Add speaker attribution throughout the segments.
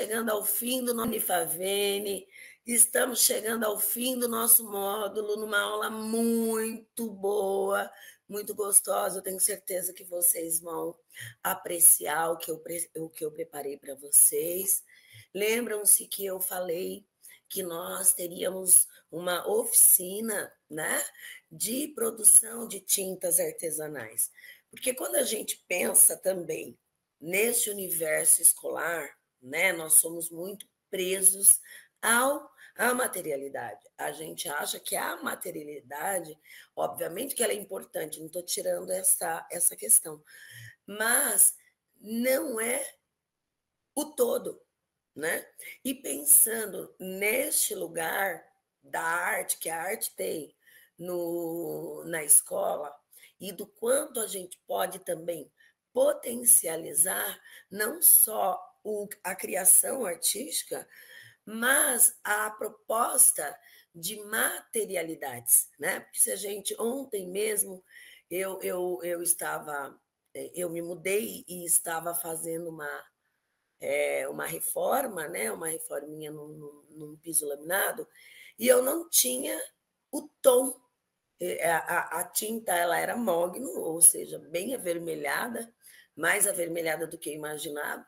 Speaker 1: chegando ao fim do nosso Unifavene, estamos chegando ao fim do nosso módulo, numa aula muito boa, muito gostosa. Eu tenho certeza que vocês vão apreciar o que eu preparei para vocês. Lembram-se que eu falei que nós teríamos uma oficina, né, de produção de tintas artesanais. Porque quando a gente pensa também nesse universo escolar, né, nós somos muito presos à materialidade. A gente acha que a materialidade, obviamente que ela é importante, não estou tirando essa questão, mas não é o todo, né? E pensando neste lugar da arte, que a arte tem na escola, e do quanto a gente pode também potencializar não só a criação artística, mas a proposta de materialidades, né? Porque se a gente, ontem mesmo, eu estava, eu me mudei e estava fazendo uma reforma, né? Uma reforminha num piso laminado, e eu não tinha o tom. A tinta ela era mogno, ou seja, bem avermelhada, mais avermelhada do que eu imaginava,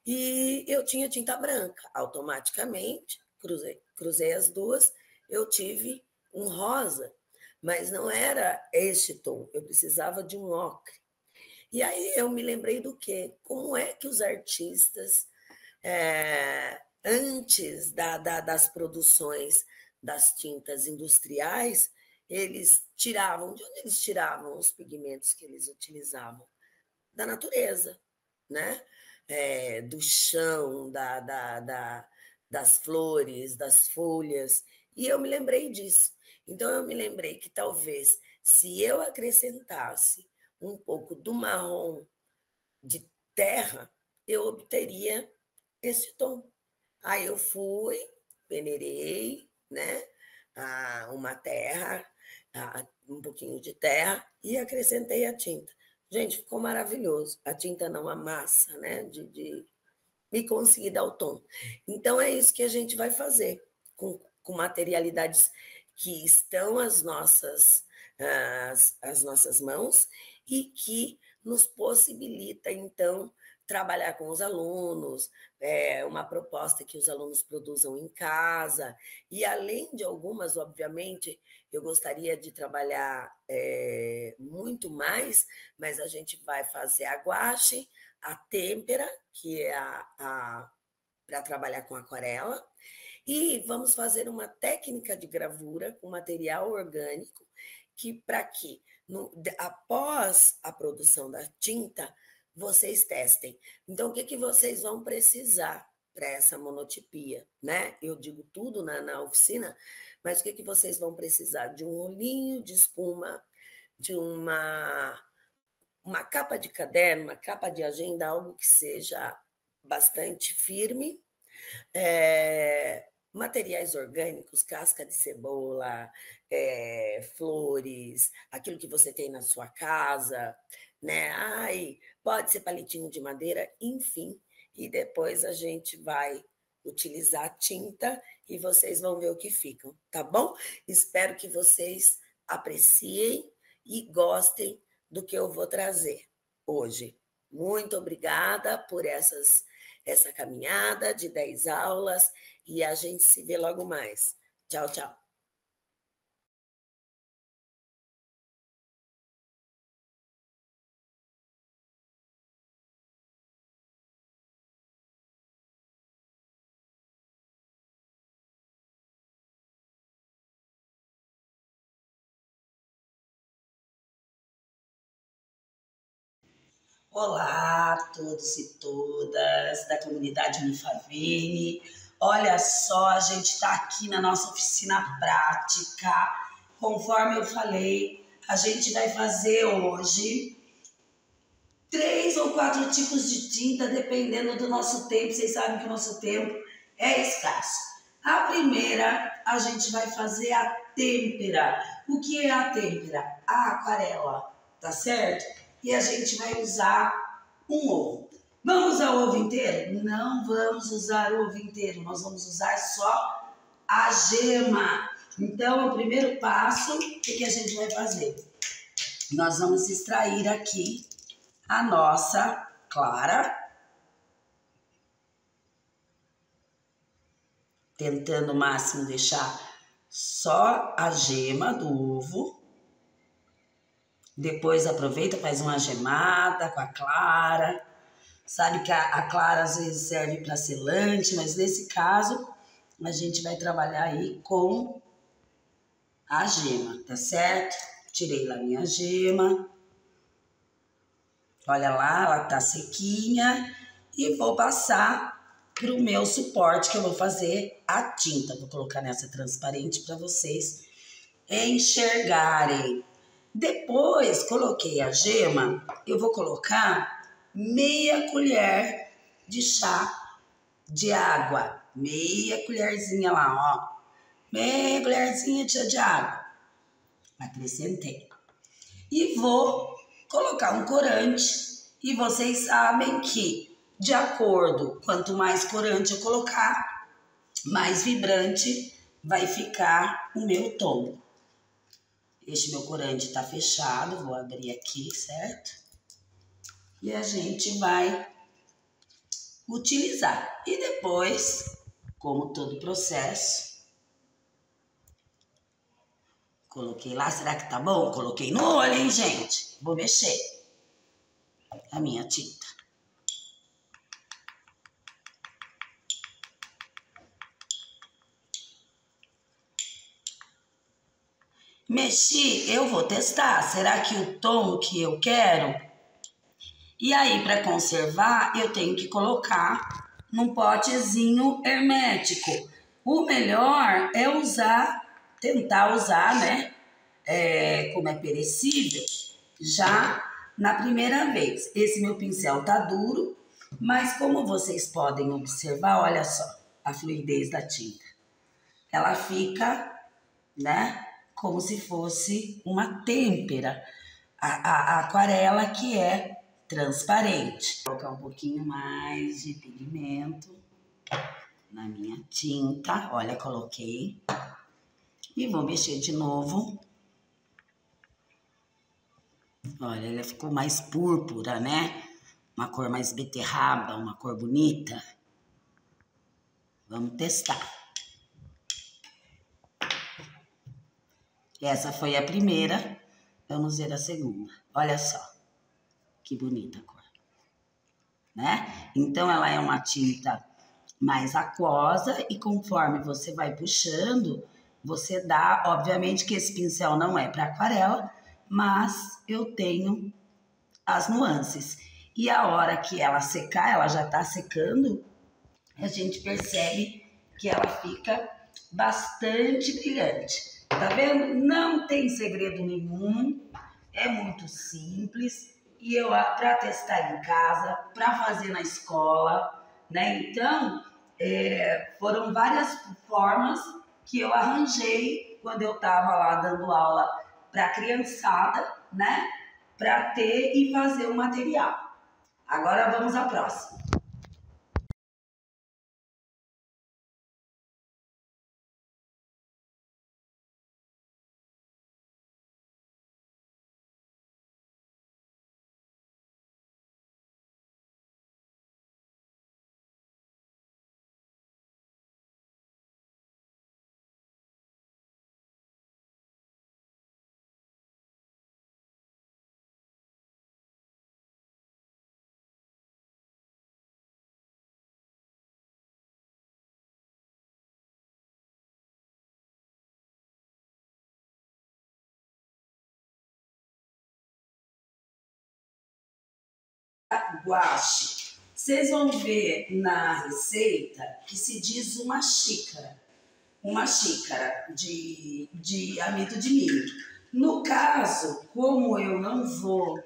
Speaker 1: e eu tinha tinta branca. Automaticamente, cruzei as duas, eu tive um rosa, mas não era este tom, eu precisava de um ocre. E aí eu me lembrei do quê? Como é que os artistas, antes das produções das tintas industriais, eles tiravam, de onde eles tiravam os pigmentos que eles utilizavam? Da natureza, né? Do chão, das flores, das folhas. E eu me lembrei disso. Então, eu me lembrei que talvez, se eu acrescentasse um pouco do marrom de terra, eu obteria esse tom. Aí eu fui, peneirei, né? Uma terra, um pouquinho de terra, e acrescentei a tinta. Gente, ficou maravilhoso. A tinta não amassa, né? De me conseguir dar o tom. Então, é isso que a gente vai fazer com materialidades que estão às nossas mãos e que nos possibilita, então, trabalhar com os alunos, uma proposta que os alunos produzam em casa, e além de algumas, obviamente, eu gostaria de trabalhar muito mais, mas a gente vai fazer a guache, a têmpera, que é para trabalhar com aquarela, e vamos fazer uma técnica de gravura com material orgânico, para que, após a produção da tinta, vocês testem. Então, o que vocês vão precisar para essa monotipia, né? Eu digo tudo na oficina, mas o que vocês vão precisar? De um rolinho de espuma, de uma capa de caderno, uma capa de agenda, algo que seja bastante firme, materiais orgânicos, casca de cebola, flores, aquilo que você tem na sua casa, né? Pode ser palitinho de madeira, enfim, e depois a gente vai utilizar tinta e vocês vão ver o que ficam, tá bom? Espero que vocês apreciem e gostem do que eu vou trazer hoje. Muito obrigada por essa caminhada de 10 aulas e a gente se vê logo mais. Tchau, tchau.
Speaker 2: Olá a todos e todas da comunidade Unifavene. Olha só, a gente está aqui na nossa oficina prática. Conforme eu falei, a gente vai fazer hoje 3 ou 4 tipos de tinta, dependendo do nosso tempo. Vocês sabem que o nosso tempo é escasso. A primeira, a gente vai fazer a têmpera. O que é a têmpera? A aquarela, tá certo? E a gente vai usar um ovo. Vamos usar o ovo inteiro? Não vamos usar o ovo inteiro, nós vamos usar só a gema. Então, o primeiro passo, o que a gente vai fazer? Nós vamos extrair aqui a nossa clara, tentando o máximo deixar só a gema do ovo. Depois aproveita, faz uma gemada com a clara. Sabe que a clara às vezes serve para selante, mas nesse caso a gente vai trabalhar aí com a gema, tá certo? Tirei lá minha gema. Olha lá, ela tá sequinha. E vou passar pro meu suporte, que eu vou fazer a tinta. Vou colocar nessa transparente para vocês enxergarem. Depois, coloquei a gema, eu vou colocar meia colher de chá de água. Meia colherzinha lá, ó. Meia colherzinha de água. Acrescentei. E vou colocar um corante. E vocês sabem que, de acordo, quanto mais corante eu colocar, mais vibrante vai ficar o meu tom. Este meu corante tá fechado, vou abrir aqui, certo? E a gente vai utilizar. E depois, como todo processo, coloquei lá, será que tá bom? Coloquei no olho, hein, gente? Vou mexer a minha tinta. Mexi, eu vou testar. Será que o tom que eu quero? E aí, para conservar, eu tenho que colocar num potezinho hermético. O melhor é tentar usar, né? Como é perecível, já na primeira vez. Esse meu pincel tá duro, mas como vocês podem observar, olha só a fluidez da tinta. Ela fica, né? Como se fosse uma têmpera. A aquarela que é transparente. Vou colocar um pouquinho mais de pigmento na minha tinta. Olha, coloquei. E vou mexer de novo. Olha, ela ficou mais púrpura, né? Uma cor mais beterraba, uma cor bonita. Vamos testar. Essa foi a primeira. Vamos ver a segunda. Olha só. Que bonita a cor. Né? Então, ela é uma tinta mais aquosa e conforme você vai puxando, você dá... Obviamente que esse pincel não é para aquarela, mas eu tenho as nuances. E a hora que ela secar, ela já está secando, a gente percebe que ela fica bastante brilhante. Tá vendo? Não tem segredo nenhum, é muito simples. E eu, para testar em casa, para fazer na escola, né? Então, foram várias formas que eu arranjei quando eu estava lá dando aula para a criançada, né? Para ter e fazer o material. Agora vamos à próxima. Guache. Vocês vão ver na receita que se diz uma xícara de amido de milho. No caso, como eu não vou,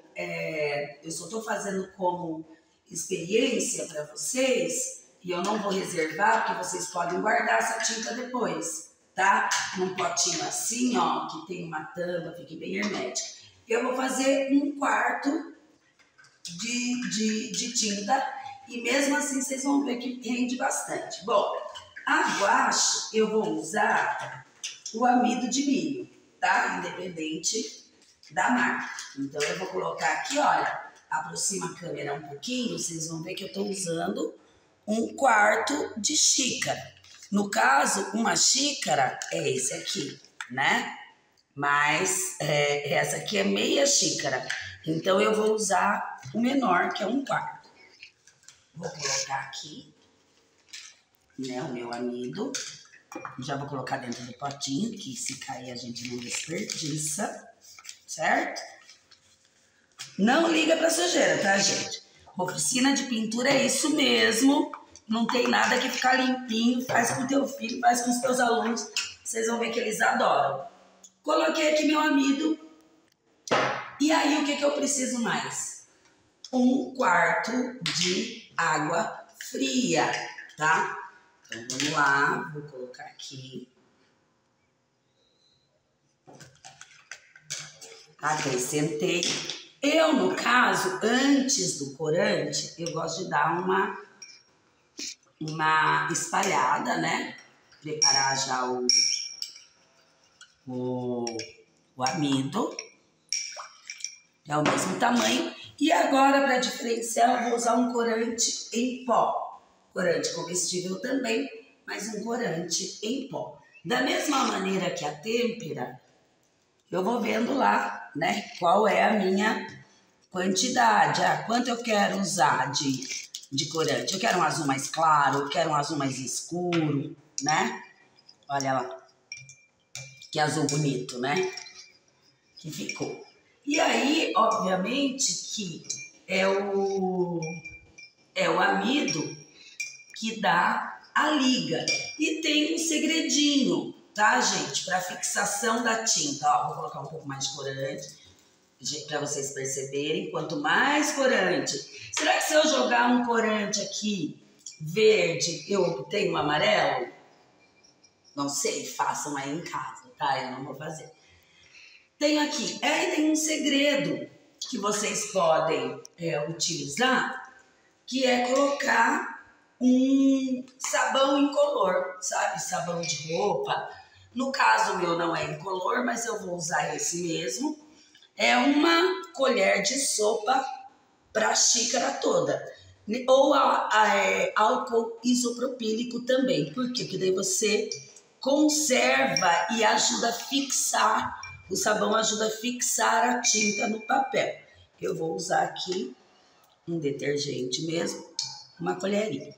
Speaker 2: eu só estou fazendo como experiência para vocês e eu não vou reservar, porque vocês podem guardar essa tinta depois, tá? Num potinho assim, ó, que tem uma tampa, fique bem hermética. Eu vou fazer 1/4 de tinta E mesmo assim, vocês vão ver que rende bastante. Bom, a guache eu vou usar o amido de milho, tá? Independente da marca. Então, eu vou colocar aqui, olha, aproxima a câmera um pouquinho, vocês vão ver que eu tô usando 1/4 de xícara. No caso, uma xícara é esse aqui, né? Mas essa aqui é meia xícara. Então, eu vou usar o menor, que é 1/4. Vou colocar aqui, né, o meu amido. Já vou colocar dentro do potinho, que se cair a gente não desperdiça, certo? Não liga pra sujeira, tá, gente? Oficina de pintura é isso mesmo. Não tem nada que ficar limpinho. Faz com o teu filho, faz com os teus alunos. Vocês vão ver que eles adoram. Coloquei aqui meu amido. E aí, o que eu preciso mais? 1/4 de água fria, tá? Então, vamos lá. Vou colocar aqui. Acrescentei. Eu, no caso, antes do corante, eu gosto de dar uma espalhada, né? Preparar já o amido. É o mesmo tamanho. E agora, para diferenciar, eu vou usar um corante em pó. Corante comestível também, mas um corante em pó. Da mesma maneira que a têmpera, eu vou vendo lá, né, qual é a minha quantidade. Quanto eu quero usar de corante? Eu quero um azul mais claro, eu quero um azul mais escuro, né? Olha lá, que azul bonito, né? Que ficou. E aí, obviamente, que é o amido que dá a liga. E tem um segredinho, tá, gente? Para fixação da tinta. Ó, vou colocar um pouco mais de corante, para vocês perceberem. Quanto mais corante. Será que se eu jogar um corante aqui verde, eu obtenho um amarelo? Não sei, façam aí em casa, tá? Eu não vou fazer. Tem aqui, tem um segredo que vocês podem utilizar, que é colocar um sabão incolor, sabe? Sabão de roupa. No caso, o meu não é incolor, mas eu vou usar esse mesmo. É uma colher de sopa para a xícara toda. Ou álcool isopropílico também. Por quê? Porque daí você conserva e ajuda a fixar. O sabão ajuda a fixar a tinta no papel. Eu vou usar aqui um detergente mesmo, uma colherinha.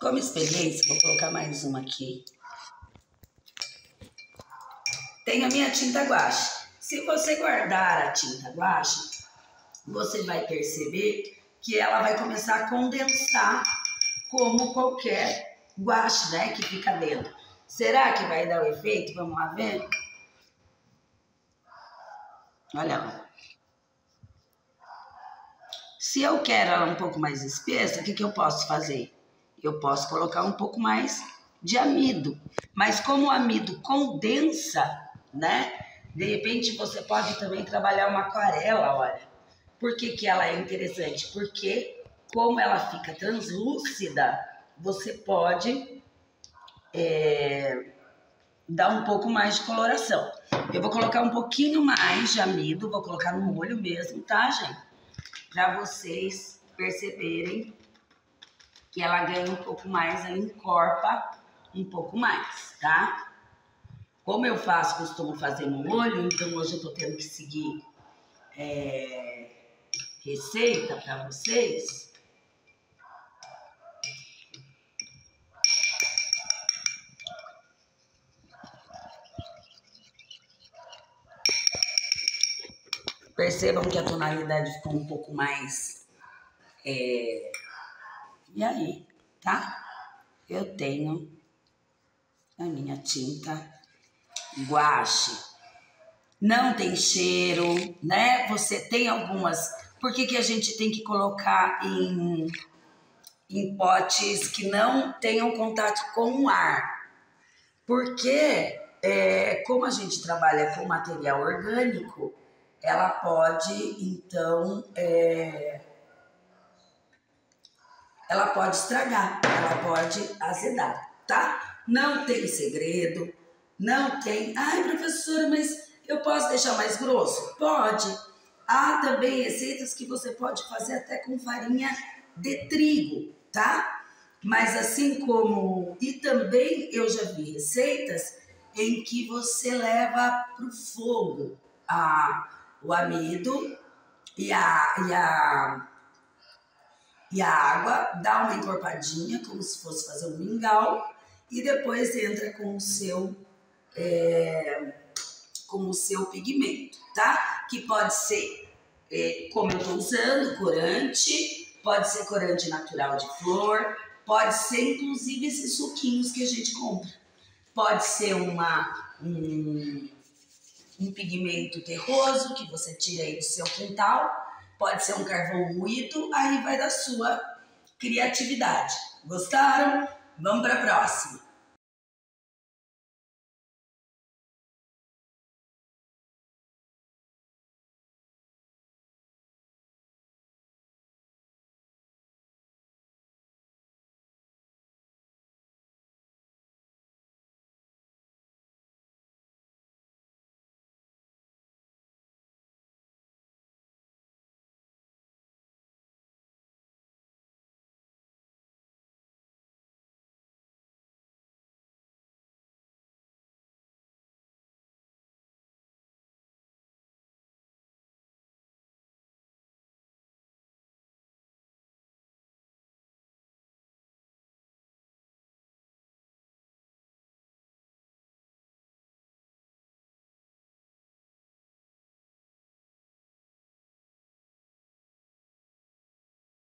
Speaker 2: Como experiência, vou colocar mais uma aqui. Tem a minha tinta guache. Se você guardar a tinta guache, você vai perceber que ela vai começar a condensar como qualquer guache, né, que fica dentro. Será que vai dar o efeito? Vamos lá ver? Olha lá. Se eu quero ela um pouco mais espessa, o que eu posso fazer? Eu posso colocar um pouco mais de amido. Mas como o amido condensa, né? De repente você pode também trabalhar uma aquarela, olha. Por que ela é interessante? Porque como ela fica translúcida, você pode dar um pouco mais de coloração. Eu vou colocar um pouquinho mais de amido, vou colocar no molho mesmo, tá, gente? Para vocês perceberem que ela ganha um pouco mais, ela encorpa um pouco mais, tá? Como eu costumo fazer no molho, então hoje eu tô tendo que seguir receita para vocês. Percebam que a tonalidade ficou um pouco mais... E aí, tá? Eu tenho a minha tinta guache. Não tem cheiro, né? Você tem algumas... Por que a gente tem que colocar em potes que não tenham contato com o ar? Porque, como a gente trabalha com material orgânico, ela pode, então, ela pode estragar, ela pode azedar, tá? Não tem segredo, não tem... Ai, professora, mas eu posso deixar mais grosso? Pode. Há também receitas que você pode fazer até com farinha de trigo, tá? Mas assim como... E também eu já vi receitas em que você leva para o fogo o amido e a água, dá uma encorpadinha, como se fosse fazer um mingau, e depois entra com o seu pigmento, tá? Que pode ser, como eu estou usando, corante, pode ser corante natural de flor, pode ser inclusive esses suquinhos que a gente compra. Pode ser um pigmento terroso que você tira aí do seu quintal, pode ser um carvão moído, aí vai da sua criatividade. Gostaram? Vamos para a próxima.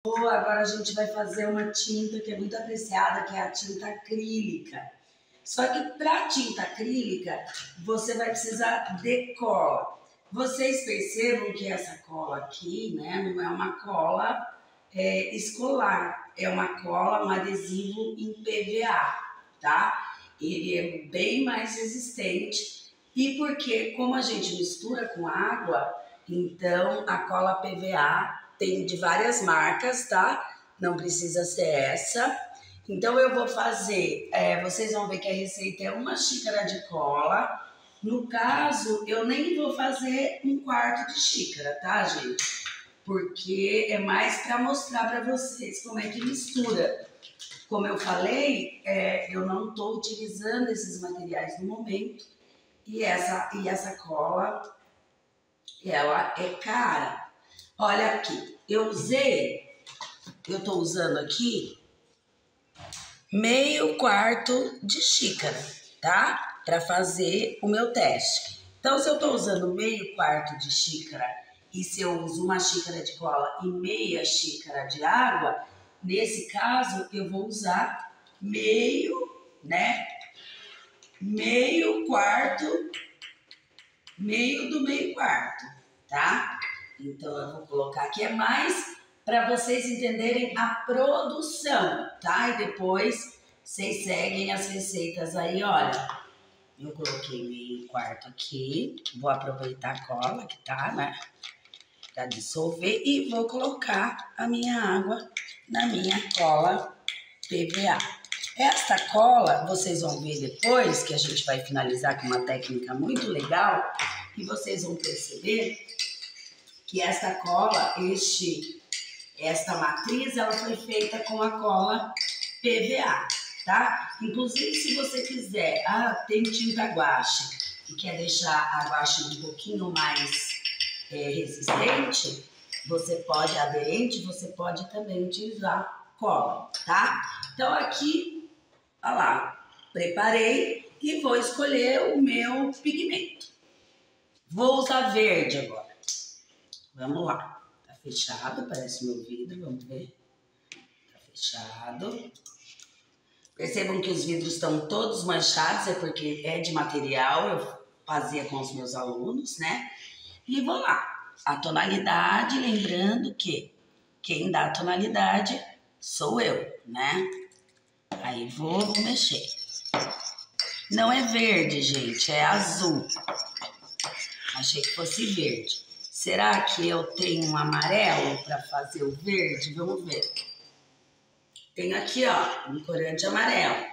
Speaker 2: Agora a gente vai fazer uma tinta que é muito apreciada, que é a tinta acrílica. Só que para tinta acrílica, você vai precisar de cola. Vocês percebam que essa cola aqui, né, não é uma cola escolar, é uma cola, um adesivo em PVA, tá? Ele é bem mais resistente e porque, como a gente mistura com água, então a cola PVA tem de várias marcas, tá? Não precisa ser essa. Então eu vou fazer, vocês vão ver que a receita é 1 xícara de cola. No caso, eu nem vou fazer 1/4 de xícara, tá, gente? Porque é mais para mostrar para vocês como é que mistura. Como eu falei, eu não estou utilizando esses materiais no momento e essa cola, ela é cara. Olha aqui, eu estou usando aqui meio quarto de xícara, tá? Para fazer o meu teste. Então, se eu estou usando meio quarto de xícara e se eu uso 1 xícara de cola e meia xícara de água, nesse caso eu vou usar meio quarto, meio do meio quarto, tá? Então, eu vou colocar aqui, é mais para vocês entenderem a produção, tá? E depois vocês seguem as receitas aí, olha. Eu coloquei meio quarto aqui, vou aproveitar a cola que tá, né? Para dissolver e vou colocar a minha água na minha cola PVA. Esta cola, vocês vão ver depois, que a gente vai finalizar com uma técnica muito legal, e vocês vão perceber que esta cola, esta matriz, ela foi feita com a cola PVA, tá? Inclusive, se você quiser, tem tinta guache e quer deixar a guache um pouquinho mais resistente, você pode, aderente, você pode também utilizar cola, tá? Então, aqui, olha lá, preparei e vou escolher o meu pigmento. Vou usar verde agora. Vamos lá. Tá fechado, parece meu vidro, vamos ver. Tá fechado. Percebam que os vidros estão todos manchados, é porque é de material, eu fazia com os meus alunos, né? E vou lá. A tonalidade, lembrando que quem dá a tonalidade sou eu, né? Aí vou mexer. Não é verde, gente, é azul. Achei que fosse verde. Será que eu tenho um amarelo para fazer o verde? Vamos ver. Tenho aqui, ó, um corante amarelo.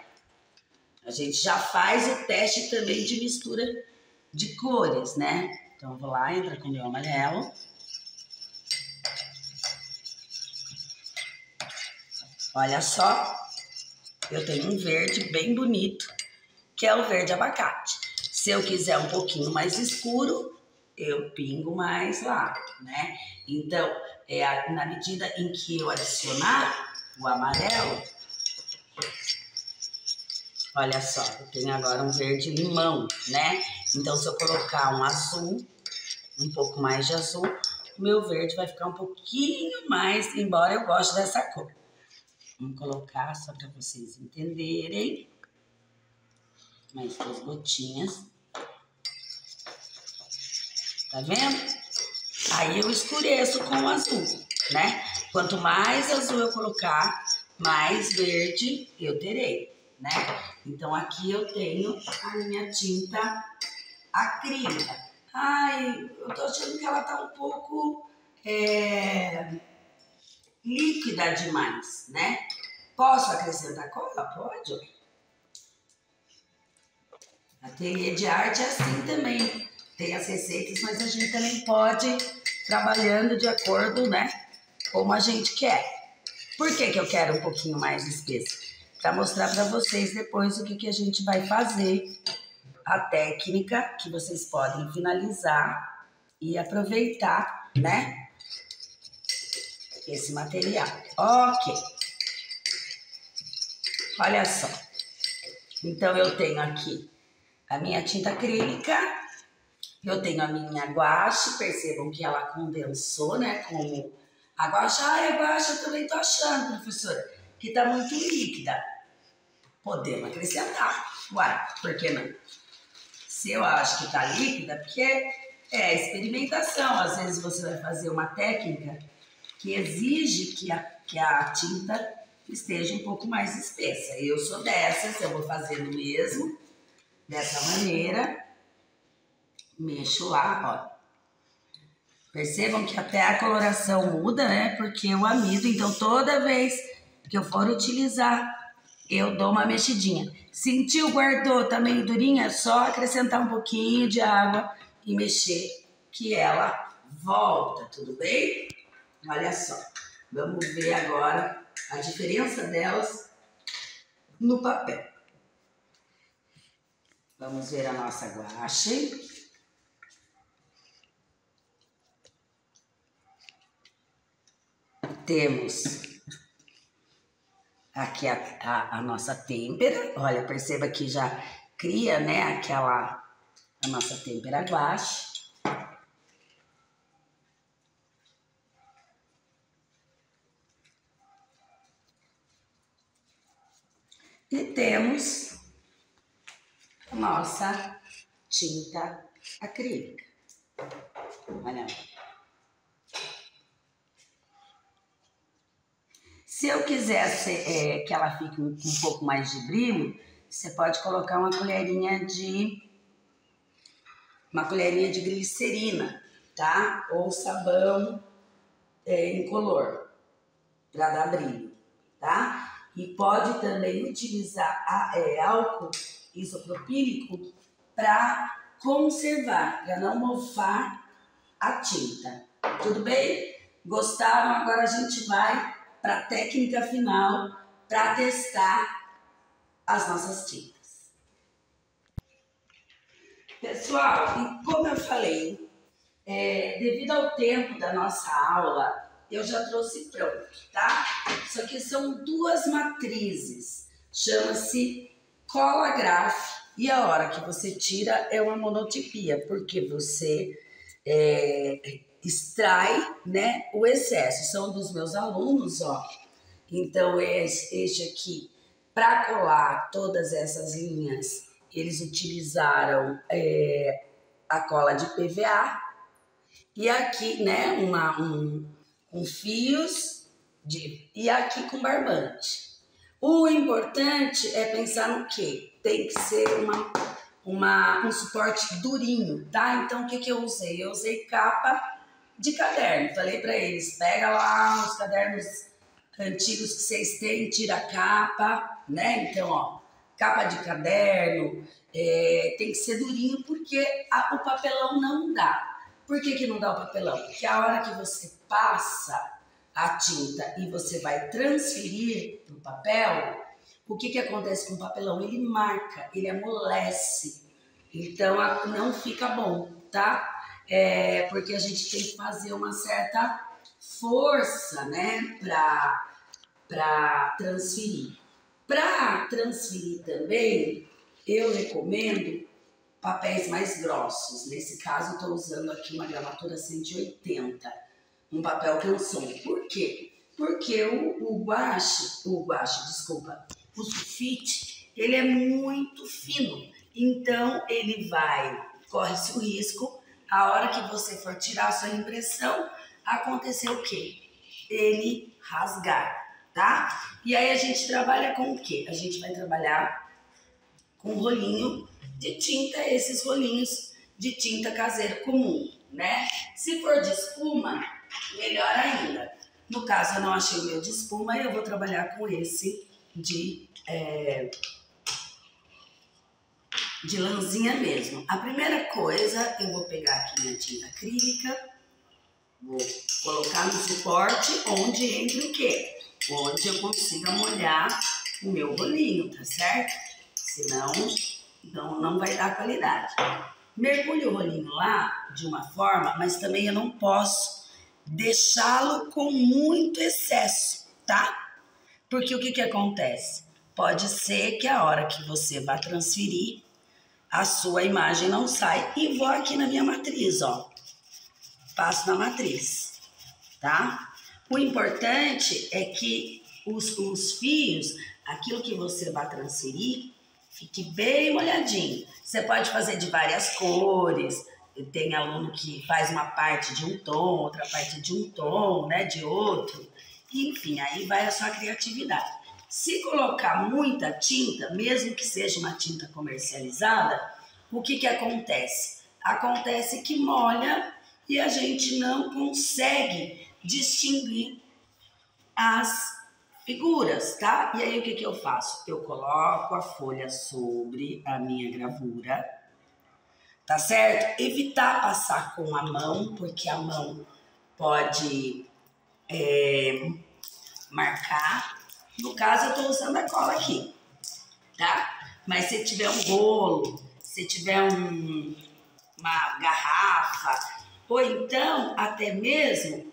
Speaker 2: A gente já faz o teste também de mistura de cores, né? Então, eu vou lá, entra com o meu amarelo. Olha só, eu tenho um verde bem bonito, que é o verde abacate. Se eu quiser um pouquinho mais escuro, eu pingo mais lá, né? Então, na medida em que eu adicionar o amarelo, olha só, eu tenho agora um verde limão, né? Então, se eu colocar um azul, um pouco mais de azul, o meu verde vai ficar um pouquinho mais, embora eu goste dessa cor. Vamos colocar só para vocês entenderem. Mais 2 gotinhas. Tá vendo? Aí eu escureço com o azul, né? Quanto mais azul eu colocar, mais verde eu terei, né? Então, aqui eu tenho a minha tinta acrílica. Ai, eu tô achando que ela tá um pouco líquida demais, né? Posso acrescentar cola? Pode. Ateliê de arte é assim também. Tem as receitas, mas a gente também pode ir trabalhando de acordo, né? Como a gente quer. Por que eu quero um pouquinho mais espesso? Para mostrar para vocês depois o que a gente vai fazer. A técnica que vocês podem finalizar e aproveitar, né? Esse material. Ok. Olha só. Então, eu tenho aqui a minha tinta acrílica, eu tenho a minha guache, percebam que ela condensou, né? Como a guache, a guache eu também tô achando, professora, que tá muito líquida. Podemos acrescentar. Uai, por que não? Se eu acho que tá líquida, porque é experimentação. Às vezes você vai fazer uma técnica que exige que a tinta esteja um pouco mais espessa. Eu sou dessas, eu vou fazendo mesmo, dessa maneira. Mexo lá, ó. Percebam que até a coloração muda, né? Porque o amido, então toda vez que eu for utilizar, eu dou uma mexidinha. Sentiu, guardou, tá meio durinha? É só acrescentar um pouquinho de água e mexer que ela volta, tudo bem? Olha só, vamos ver agora a diferença delas no papel. Vamos ver a nossa guache. Temos aqui a nossa têmpera. Olha, perceba que já cria, né, a nossa têmpera guache. E temos a nossa tinta acrílica. Olha. Se eu quisesse que ela fique um pouco mais de brilho, você pode colocar uma colherinha de glicerina, tá? Ou sabão incolor, para dar brilho, tá? E pode também utilizar álcool isopropílico para conservar, para não mofar a tinta. Tudo bem? Gostaram? Agora a gente vai para a técnica final para testar as nossas tintas. Pessoal, e como eu falei, devido ao tempo da nossa aula, eu já trouxe pronto, tá? Isso aqui são 2 matrizes, chama-se cola graf, e a hora que você tira é uma monotipia, porque você extrai, né, o excesso. São dos meus alunos, ó. Então, este aqui, para colar todas essas linhas, eles utilizaram a cola de PVA, e aqui, né, com fios e aqui com barbante. O importante é pensar no quê? Tem que ser um suporte durinho, tá? Então, o que eu usei? Eu usei capa de caderno. Falei para eles, pega lá os cadernos antigos que vocês têm, tira a capa, né? Então, ó, capa de caderno, tem que ser durinho porque o papelão não dá. Por que não dá o papelão? Porque a hora que você passa a tinta e você vai transferir para o papel, o que acontece com o papelão? Ele marca, ele amolece, então não fica bom, tá? Porque a gente tem que fazer uma certa força, né, para transferir. Para transferir também, eu recomendo papéis mais grossos. Nesse caso, eu estou usando aqui uma gramatura 180, um papel canson. Por quê? Porque o sulfite, ele é muito fino. Então, corre-se o risco, a hora que você for tirar a sua impressão, acontecer o quê? Ele rasgar, tá? E aí a gente trabalha com o quê? A gente vai trabalhar com rolinho de tinta, esses rolinhos de tinta caseiro comum, né? Se for de espuma, melhor ainda. No caso, eu não achei o meu de espuma, eu vou trabalhar com esse de lãzinha mesmo. A primeira coisa, eu vou pegar aqui minha tinta acrílica, vou colocar no suporte onde entra o quê? Onde eu consiga molhar o meu rolinho, tá certo? Senão, não vai dar qualidade. Mergulho o rolinho lá de uma forma, mas também eu não posso deixá-lo com muito excesso, tá? Porque o que acontece? Pode ser que a hora que você vai transferir, a sua imagem não sai. E vou aqui na minha matriz, ó. Passo na matriz, tá? O importante é que os fios, aquilo que você vai transferir, fique bem molhadinho. Você pode fazer de várias cores. Tem aluno que faz uma parte de um tom, outra parte de um tom, né, de outro. Enfim, aí vai a sua criatividade. Se colocar muita tinta, mesmo que seja uma tinta comercializada, o que acontece? Acontece que molha e a gente não consegue distinguir as figuras, tá? E aí o que eu faço? Eu coloco a folha sobre a minha gravura, tá certo? Evitar passar com a mão, porque a mão pode marcar. No caso, eu tô usando a cola aqui, tá? Mas se tiver um bolo, se tiver uma garrafa, ou então até mesmo,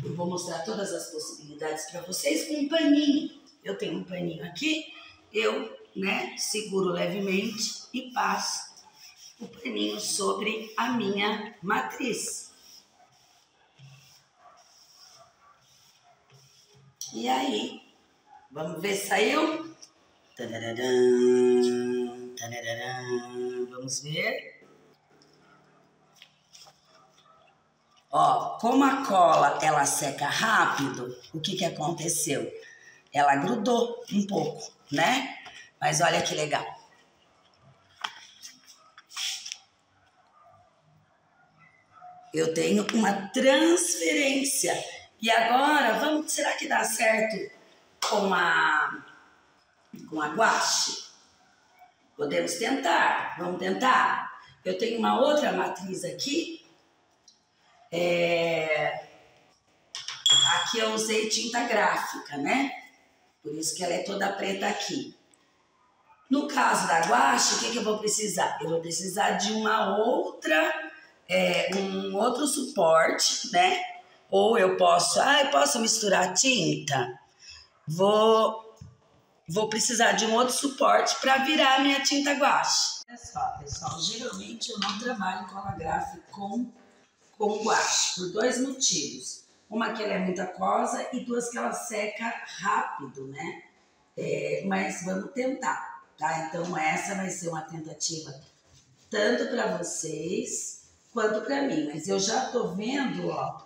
Speaker 2: eu vou mostrar todas as possibilidades para vocês com um paninho. Eu tenho um paninho aqui, eu, né, seguro levemente e passo o paninho sobre a minha matriz. E aí, vamos ver se saiu? Tadadadã, tadadadã. Vamos ver. Ó, como a cola ela seca rápido, o que aconteceu? Ela grudou um pouco, né? Mas olha que legal. Eu tenho uma transferência. E agora, será que dá certo com a guache? Podemos tentar, vamos tentar. Eu tenho uma outra matriz aqui. Aqui eu usei tinta gráfica, né? Por isso que ela é toda preta aqui. No caso da guache, o que eu vou precisar? Eu vou precisar de uma outra, um outro suporte, né? Ou eu posso misturar tinta? Vou precisar de um outro suporte para virar a minha tinta guache. Olha só, pessoal, geralmente eu não trabalho cola gráfica com guache, por dois motivos. Uma que ela é muito aquosa e duas que ela seca rápido, né? Mas vamos tentar, tá? Então essa vai ser uma tentativa tanto para vocês quanto para mim. Mas eu já tô vendo, ó,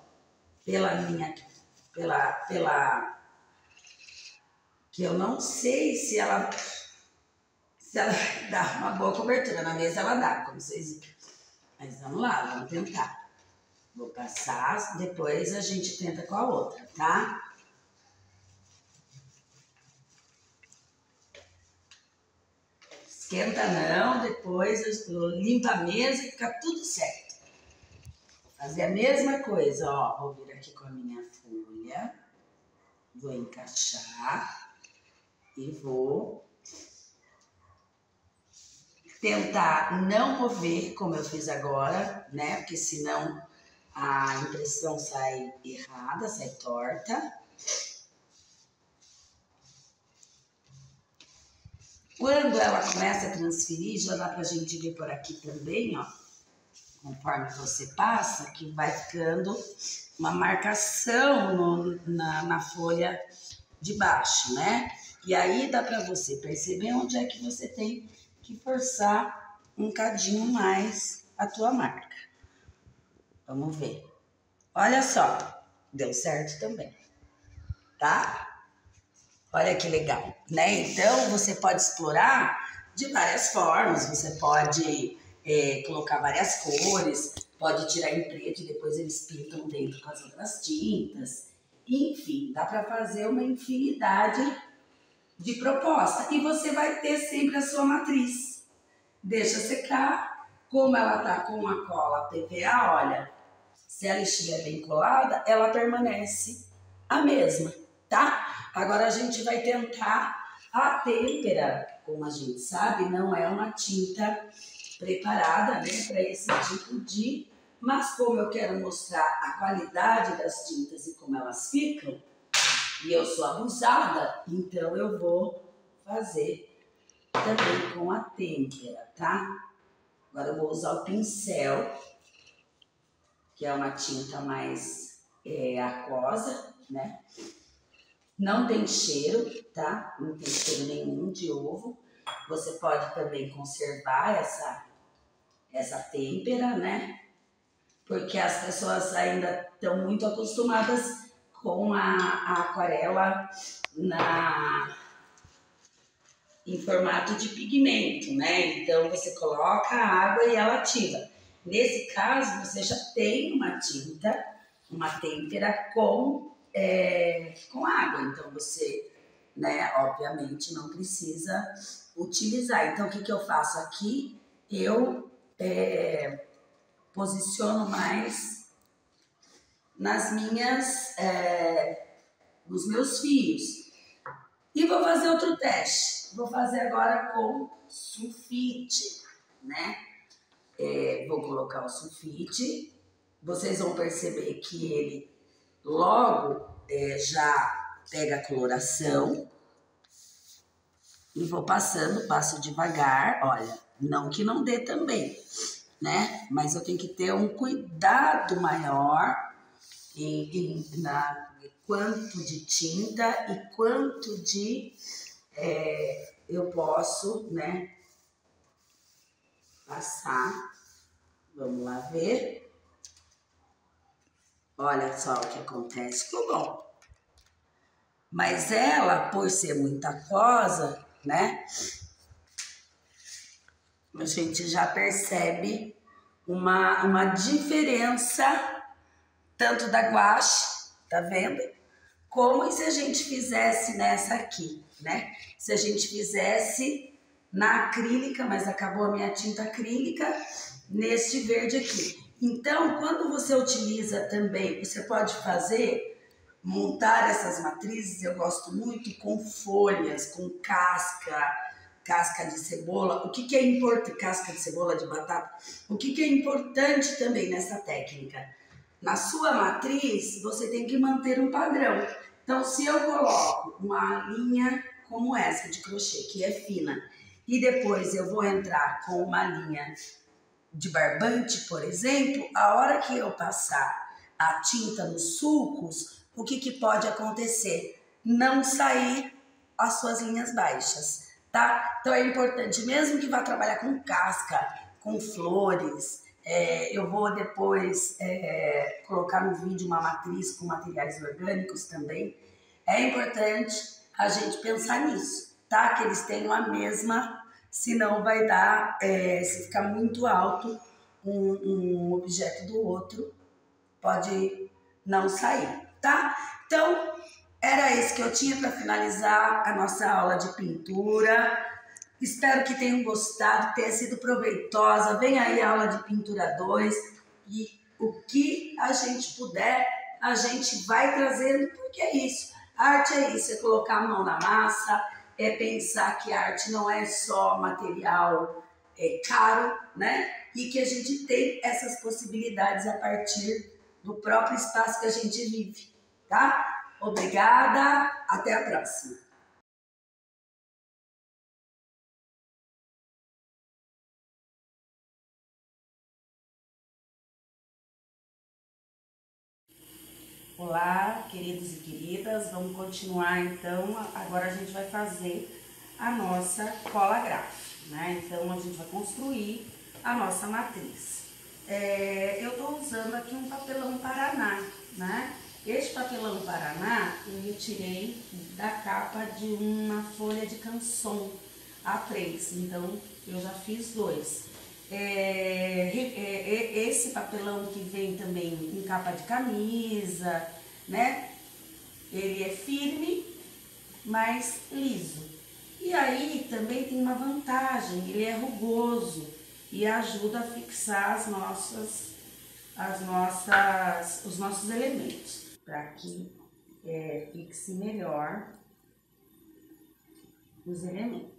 Speaker 2: que eu não sei se ela dá uma boa cobertura. Na mesa ela dá, como vocês viram. Mas vamos lá, vamos tentar. Vou passar, depois a gente tenta com a outra, tá? Esquenta não, depois eu limpo a mesa e fica tudo certo. Vou fazer a mesma coisa, ó. Vou vir aqui com a minha folha, vou encaixar e vou tentar não mover como eu fiz agora, né? Porque senão a impressão sai errada, sai torta. Quando ela começa a transferir, já dá pra gente ver por aqui também, ó. Conforme você passa, que vai ficando uma marcação na folha de baixo, né? E aí dá pra você perceber onde é que você tem que forçar um cadinho mais a tua marca. Vamos ver. Olha só, deu certo também, tá? Olha que legal, né? Então, você pode explorar de várias formas. Você pode colocar várias cores, pode tirar em preto e depois eles pintam dentro com as outras tintas. Enfim, dá para fazer uma infinidade de propostas. E você vai ter sempre a sua matriz. Deixa secar. Como ela tá com a cola PVA, olha, se ela estiver bem colada, ela permanece a mesma, tá? Agora a gente vai tentar a têmpera. Como a gente sabe, não é uma tinta preparada, né, para esse tipo de... Mas como eu quero mostrar a qualidade das tintas e como elas ficam, e eu sou abusada, então eu vou fazer também com a têmpera, tá? Agora eu vou usar o pincel, que é uma tinta mais aquosa, né? Não tem cheiro, tá? Não tem cheiro nenhum de ovo. Você pode também conservar essa têmpera, né? Porque as pessoas ainda estão muito acostumadas com a aquarela em formato de pigmento, né? Então você coloca a água e ela ativa. Nesse caso, você já tem uma tinta, uma têmpera com água. Então você, né, obviamente não precisa utilizar. Então o que eu faço aqui? Eu posiciono mais nos meus fios. E vou fazer outro teste. Vou fazer agora com sulfite, né? Vou colocar o sulfite. Vocês vão perceber que ele logo já pega a coloração. E vou passando, passo devagar. Olha, não que não dê também, né? Mas eu tenho que ter um cuidado maior na quanto de tinta e quanto de eu posso, né, passar. Vamos lá ver. Olha só o que acontece. Ficou bom. Mas ela, por ser muito aquosa, né, a gente já percebe uma diferença tanto da gouache, tá vendo? Como se a gente fizesse nessa aqui, né? Se a gente fizesse na acrílica, mas acabou a minha tinta acrílica, neste verde aqui. Então, quando você utiliza também, você pode montar essas matrizes, eu gosto muito, com folhas, com casca de cebola. O que é importante? Casca de cebola, de batata. O que é importante também nessa técnica? Na sua matriz, você tem que manter um padrão. Então, se eu coloco uma linha como essa de crochê, que é fina, e depois eu vou entrar com uma linha de barbante, por exemplo, a hora que eu passar a tinta nos sulcos, o que pode acontecer? Não sair as suas linhas baixas, tá? Então é importante, mesmo que vá trabalhar com casca, com flores, eu vou depois colocar no vídeo uma matriz com materiais orgânicos também. É importante a gente pensar nisso, tá? Que eles tenham a mesma, senão vai dar, se ficar muito alto um objeto do outro, pode não sair, tá? Então, era isso que eu tinha para finalizar a nossa aula de pintura. Espero que tenham gostado, tenha sido proveitosa. Vem aí a aula de pintura 2 e o que a gente puder, a gente vai trazendo, porque é isso. Arte é isso, é colocar a mão na massa, é pensar que a arte não é só material caro, né? E que a gente tem essas possibilidades a partir do próprio espaço que a gente vive, tá? Obrigada, até a próxima.
Speaker 3: Olá, queridos e queridas, vamos continuar então. Agora a gente vai fazer a nossa cola gráfica, né? Então a gente vai construir a nossa matriz. Eu estou usando aqui um papelão Paraná, né? Este papelão Paraná eu retirei da capa de uma folha de canson A3, então eu já fiz 2. Esse papelão que vem também em capa de camisa, né? Ele é firme, mas liso. E aí também tem uma vantagem, ele é rugoso e ajuda a fixar os nossos elementos, para que fixe melhor os elementos.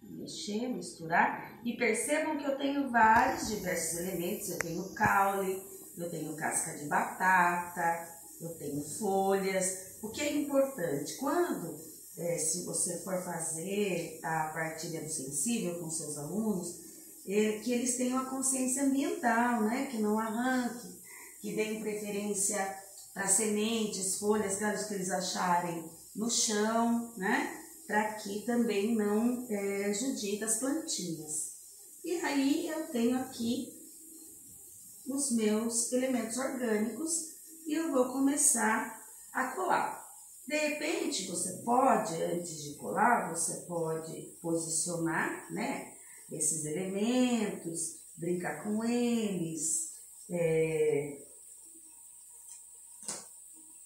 Speaker 3: Mexer, misturar, e percebam que eu tenho vários diversos elementos. Eu tenho caule, eu tenho casca de batata, eu tenho folhas. O que é importante, se você for fazer a partilha do sensível com seus alunos, que eles tenham a consciência ambiental, né? Que não arranque, que deem preferência para sementes, folhas, galhos que eles acharem no chão, né? Para que também não judique as plantinhas. E aí eu tenho aqui os meus elementos orgânicos e eu vou começar a colar. De repente, você pode, antes de colar, você pode posicionar, né, esses elementos, brincar com eles,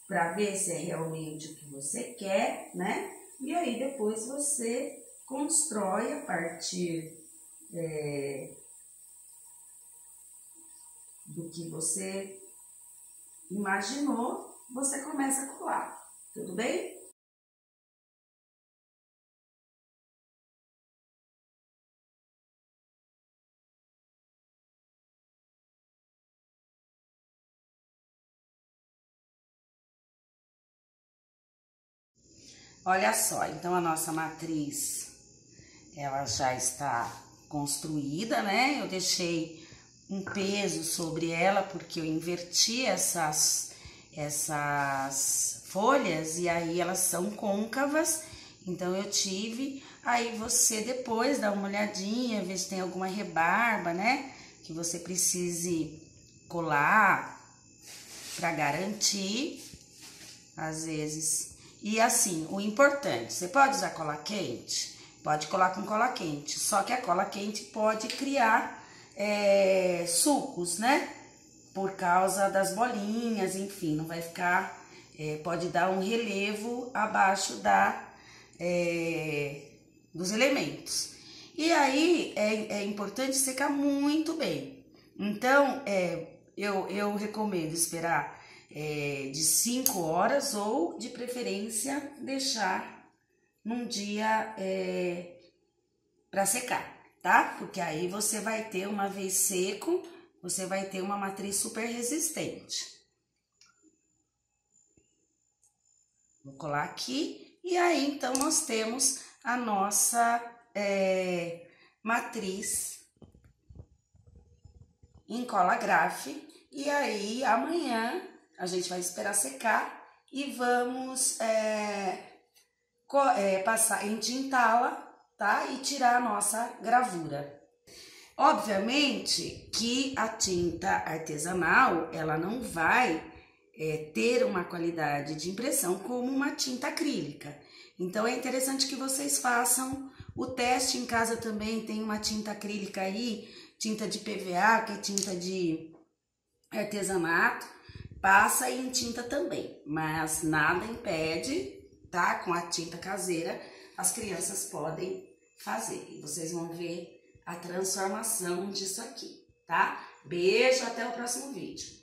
Speaker 3: para ver se é realmente o que você quer, né? E aí depois você constrói a partir do que você imaginou, você começa a colar, tudo bem? Olha só, então a nossa matriz, ela já está construída, né? Eu deixei um peso sobre ela porque eu inverti essas folhas e aí elas são côncavas, então eu tive. Aí você depois dá uma olhadinha, vê se tem alguma rebarba, né? Que você precise colar para garantir, às vezes. E assim, o importante, você pode usar cola quente? Pode colar com cola quente, só que a cola quente pode criar sulcos, né? Por causa das bolinhas, enfim, não vai ficar, pode dar um relevo abaixo dos elementos. E aí é importante secar muito bem. Então, eu recomendo esperar de 5 horas ou, de preferência, deixar num dia para secar, tá? Porque aí você vai ter, uma vez seco, você vai ter uma matriz super resistente. Vou colar aqui e aí então nós temos a nossa matriz em cola grafe. E aí amanhã a gente vai esperar secar e vamos passar, entintá-la, tá? E tirar a nossa gravura. Obviamente que a tinta artesanal, ela não vai ter uma qualidade de impressão como uma tinta acrílica. Então é interessante que vocês façam o teste em casa também. Tem uma tinta acrílica aí, tinta de PVA, que é tinta de artesanato, passa em tinta também, mas nada impede, tá? Com a tinta caseira, as crianças podem fazer. E vocês vão ver a transformação disso aqui, tá? Beijo, até o próximo vídeo.